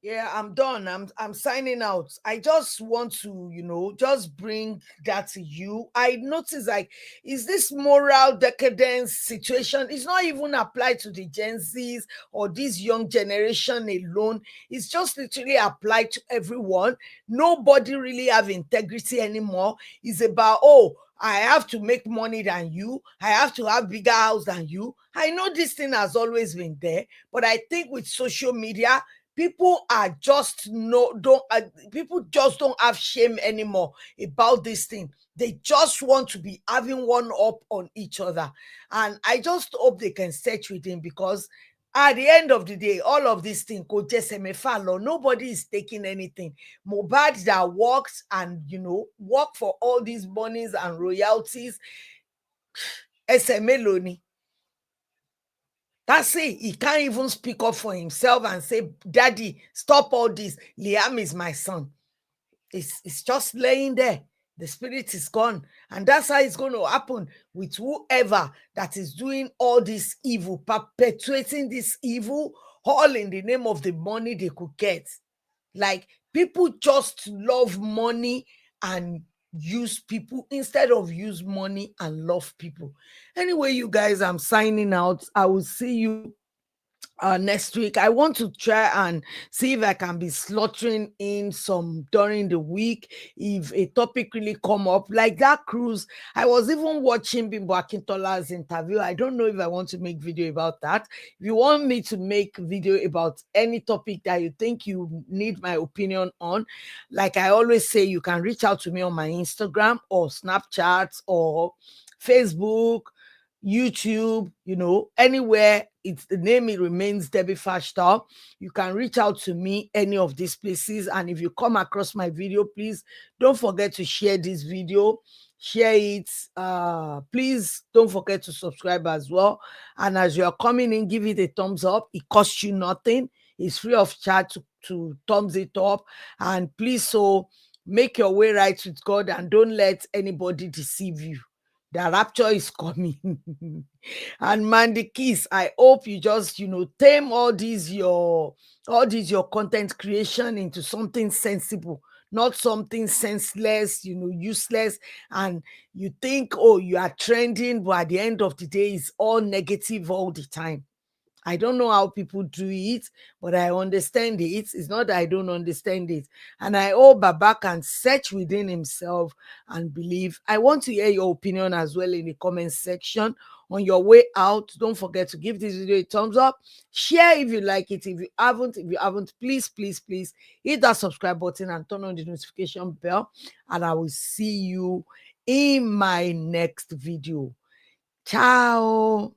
yeah, I'm done. I'm signing out. I just want to, just bring that to you. I noticed, like, is this moral decadence situation? It's not even applied to the Gen Zs or this young generation alone. It's just literally applied to everyone. Nobody really have integrity anymore. It's about, oh, I have to make money than you. I have to have bigger house than you. I know this thing has always been there, but I think with social media, people people just don't have shame anymore about this thing. They just want to be having one up on each other. And I just hope they can search with him, because at the end of the day, all of this thing could just follow. Nobody is taking anything. Mohbad that works and work for all these monies and royalties. SMLoni. That's it. He can't even speak up for himself and say, Daddy, stop all this. Liam is my son. It's just laying there. The spirit is gone. And that's how it's going to happen with whoever that is doing all this evil, perpetuating this evil, all in the name of the money they could get. Like, people just love money and use people instead of use money and love people. Anyway, you guys, I'm signing out. I will see you next week. I want to try and see if I can be slaughtering in some during the week if a topic really come up, like that cruise. I was even watching Bimbo Akintola's interview. I don't know if I want to make video about that. If you want me to make video about any topic that you think you need my opinion on, like I always say, you can reach out to me on my Instagram or Snapchat or Facebook, YouTube, anywhere. It's the name, it remains Debbie Fashtal. You can reach out to me any of these places. And if you come across my video, please don't forget to share this video. Share it. Please don't forget to subscribe as well. And as you're coming in, give it a thumbs up. It costs you nothing. It's free of charge to thumbs it up. And please, so make your way right with God and don't let anybody deceive you. The rapture is coming. And Mandy Kiss, I hope you just tame all these your content creation into something sensible, not something senseless, useless. And you think, oh, you are trending, but at the end of the day, it's all negative all the time. I don't know how people do it, but I understand it. It's not that I don't understand it. And I hope Baba can search within himself and believe. I want to hear your opinion as well in the comment section. On your way out, don't forget to give this video a thumbs up. Share if you like it. If you haven't, please, please, please hit that subscribe button and turn on the notification bell. And I will see you in my next video. Ciao.